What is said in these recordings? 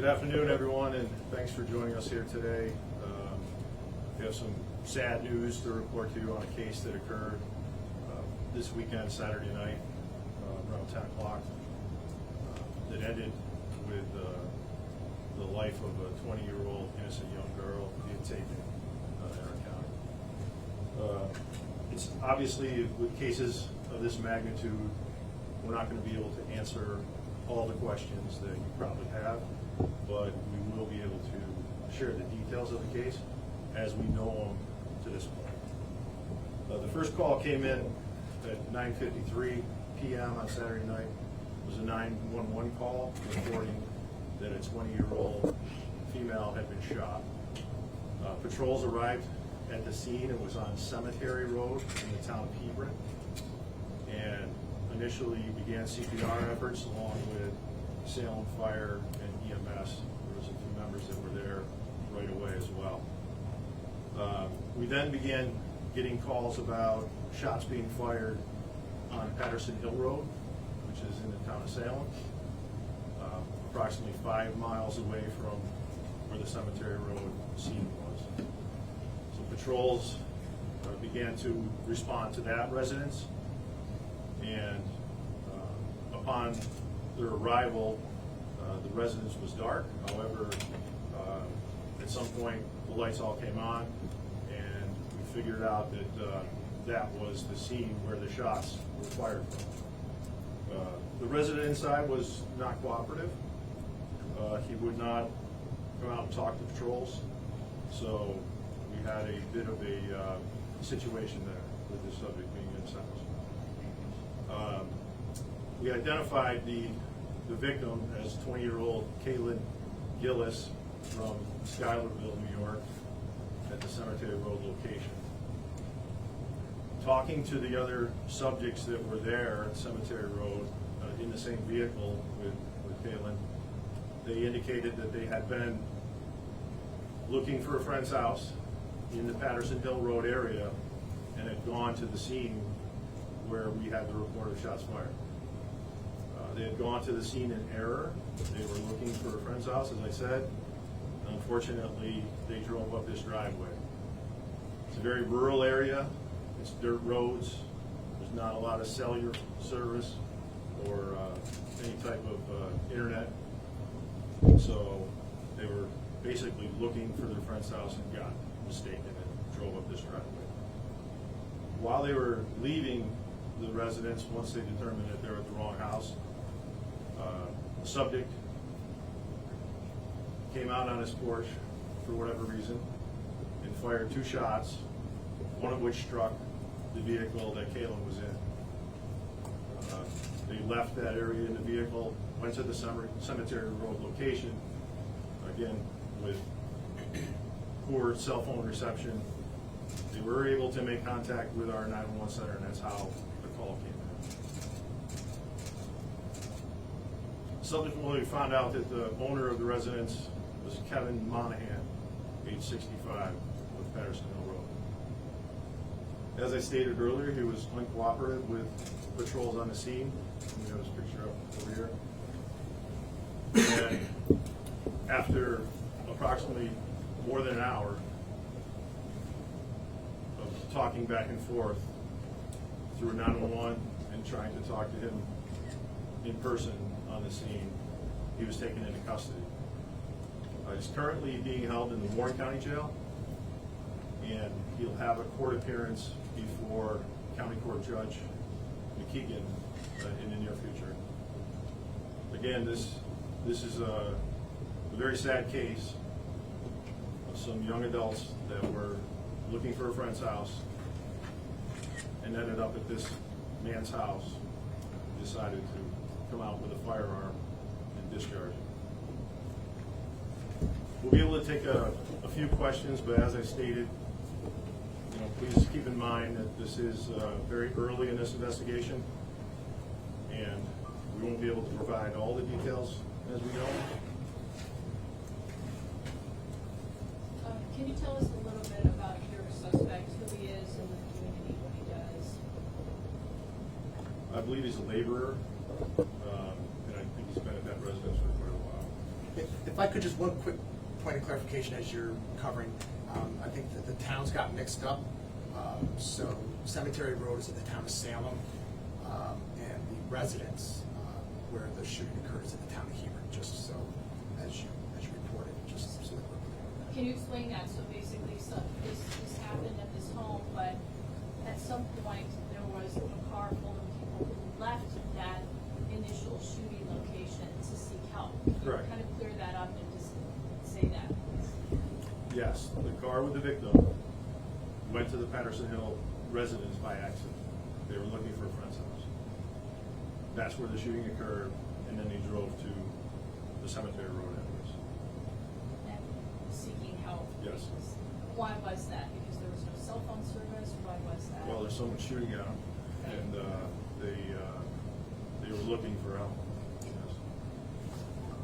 Good afternoon, everyone, and thanks for joining us here today. We have some sad news to report to you on a case that occurred this weekend, Saturday night, around 10 o'clock, that ended with the life of a 20-year-old innocent young girl being taken in our county. It's obviously, with cases of this magnitude, we're not going to be able to answer all the questions that you probably have, but we will be able to share the details of the case as we know them to this point. The first call came in at 9:53 p.m. on Saturday night. It was a 911 call reporting that a 20-year-old female had been shot. Patrols arrived at the scene. It was on Cemetery Road in the town of Hebron, and initially began CPR efforts along with Salem Fire and EMS. There was a few members that were there right away as well. We then began getting calls about shots being fired on Patterson Hill Road, which is in the town of Salem, approximately 5 miles away from where the Cemetery Road scene was. So patrols began to respond to that residence, and upon their arrival, the residence was dark. However, at some point the lights all came on, and we figured out that that was the scene where the shots were fired from. The resident inside was not cooperative. He would not come out and talk to patrols, so we had a bit of a situation there with the subject being in his house. We identified the victim as 20-year-old Kaylin Gillis from Schuylerville, New York, at the Cemetery Road location. Talking to the other subjects that were there at Cemetery Road in the same vehicle with Kaylin, they indicated that they had been looking for a friend's house in the Patterson Hill Road area and had gone to the scene where we had the report of shots fired. They had gone to the scene in error. They were looking for a friend's house, as I said. Unfortunately, they drove up this driveway. It's a very rural area. It's dirt roads. There's not a lot of cellular service or any type of internet. So they were basically looking for their friend's house and got mistaken and drove up this driveway. While they were leaving the residence, once they determined that they were at the wrong house, the subject came out on his porch for whatever reason and fired 2 shots, one of which struck the vehicle that Kaylin was in. They left that area in the vehicle, went to the Cemetery Road location, again with poor cell phone reception. They were able to make contact with our 911 center, and that's how the call came in. Subsequently, we found out that the owner of the residence was Kevin Monahan, age 65, with Patterson Hill Road. As I stated earlier, he was uncooperative with patrols on the scene. You have his picture up over here. And after approximately more than an hour of talking back and forth through 911 and trying to talk to him in person on the scene, he was taken into custody. He's currently being held in the Warren County Jail, and he'll have a court appearance before County Court Judge McKeegan in the near future. Again, this is a very sad case of some young adults that were looking for a friend's house and ended up at this man's house, decided to come out with a firearm and discharge it. We'll be able to take a few questions, but as I stated, please keep in mind that this is very early in this investigation, and we won't be able to provide all the details as we know. Can you tell us a little bit about your suspect, who he is in the community, what he does? I believe he's a laborer, and I think he's been at that residence for quite a while. If I could, just one quick point of clarification as you're covering. I think that the towns got mixed up. So Cemetery Road is in the town of Salem, and the residence where the shooting occurred is in the town of Hebron, just so as you reported, just so that we're clear on that. Can you explain that? So basically, this happened at this home, but at some point, there was a car full of people who left that initial shooting location to seek help. Can you Correct. kind of clear that up and just say that, please? Yes, the car with the victim went to the Patterson Hill residence by accident. They were looking for a friend's house. That's where the shooting occurred, and then they drove to the Cemetery Road address. And seeking help. Yes. Why was that? Because there was no cell phone service? Why was that? Well, there's someone shooting at them, and they were looking for help. Yes.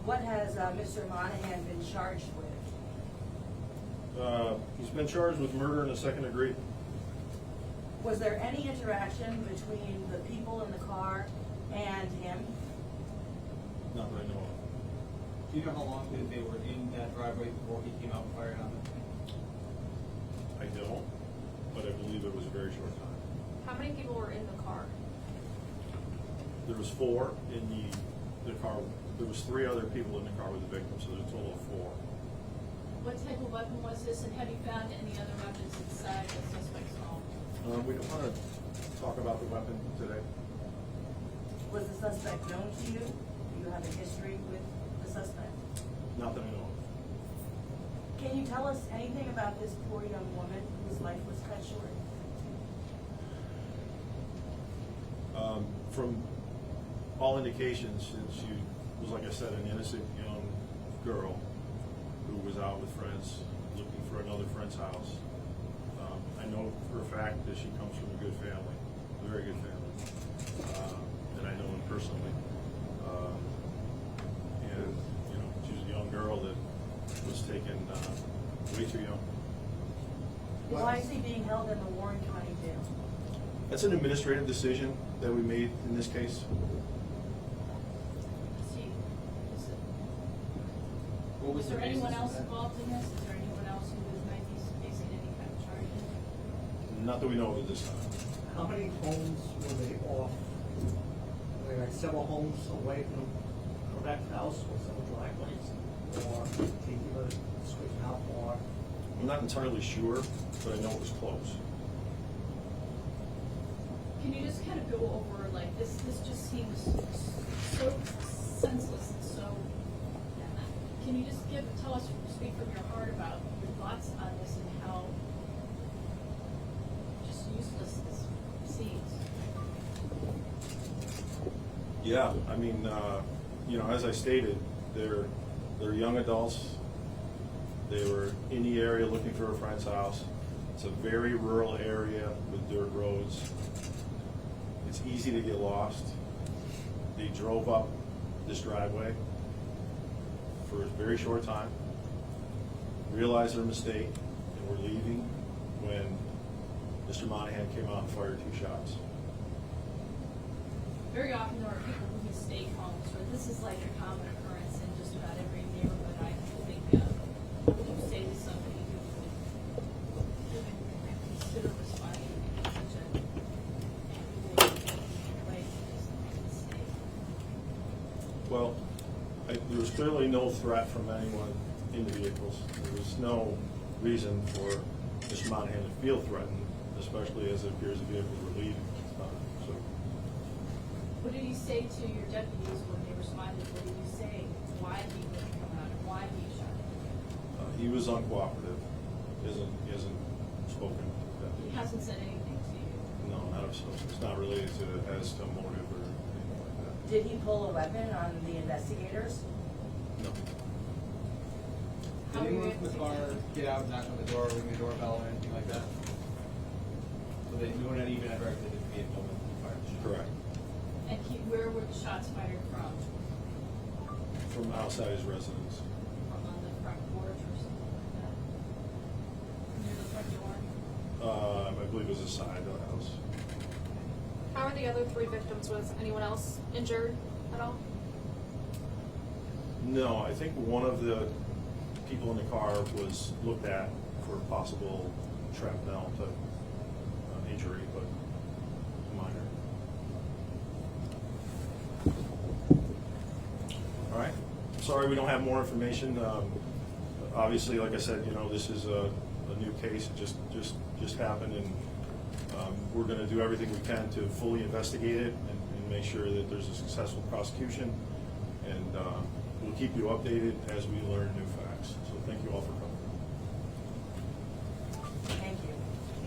What has Mr. Monahan been charged with? He's been charged with murder in the second degree. Was there any interaction between the people in the car and him? Not that I know of. Do you know how long they were in that driveway before he came out and fired on them? I don't, but I believe it was a very short time. How many people were in the car? There was 4 in the car. There was 3 other people in the car with the victim, so there's a total of 4. What type of weapon was this, and have you found any other weapons inside the suspect's home? We don't want to talk about the weapon today. Was the suspect known to you? Do you have a history with the suspect? Not that I know of. Can you tell us anything about this poor young woman whose life was cut short? From all indications, she was, like I said, an innocent young girl who was out with friends looking for another friend's house. I know for a fact that she comes from a good family, a very good family, and I know him personally. And she was a young girl that was taken way too young. Why is he being held in the Warren County Jail? That's an administrative decision that we made in this case. What Was there the anyone basis of else that? involved in this? Is there anyone else who might be facing any kind of charges? Not that we know of at this time. How many homes were they off? Were they like several homes away from the correct house, or several driveways? Or can you give a description how far? I'm not entirely sure, but I know it was close. Can you just kind of go over, like, this just seems so senseless and so, can you just tell us, speak from your heart about your thoughts on this and how just useless this seems? Yeah, I mean, as I stated, they're young adults. They were in the area looking for a friend's house. It's a very rural area with dirt roads. It's easy to get lost. They drove up this driveway for a very short time, realized their mistake, and were leaving when Mr. Monahan came out and fired 2 shots. Very often there are people who mistake homes, but this is like a common occurrence in just about every neighborhood I can think of. What would you say to somebody who would consider responding in such a way to this mistake? Well, there was clearly no threat from anyone in the vehicles. There was no reason for Mr. Monahan to feel threatened, especially as it appears the vehicles were leaving at the time. So What did he say to your deputies when they responded? What did he say? Why he wouldn't come out, and why he shot him? he was uncooperative. He hasn't spoken. He hasn't said anything to you. No, not of substance. It's not related to as to motive or anything like that. Did he pull a weapon on the investigators? No. How Did were you anyone from able the to car get- get out, knock on the door, ring the doorbell, or anything like that? So they knew not even ever exited the vehicle when he fired the shot? Correct. And where were the shots fired from? From outside his residence. From on the front porch or something like that? Near the front door? I believe it was the side of the house. How are the other 3 victims? Was anyone else injured at all? No, I think one of the people in the car was looked at for possible shrapnel type injury, but minor. All right. Sorry we don't have more information. Obviously, like I said, you know, this is a new case. It just happened, and we're going to do everything we can to fully investigate it and make sure that there's a successful prosecution. And we'll keep you updated as we learn new facts. So thank you all for coming.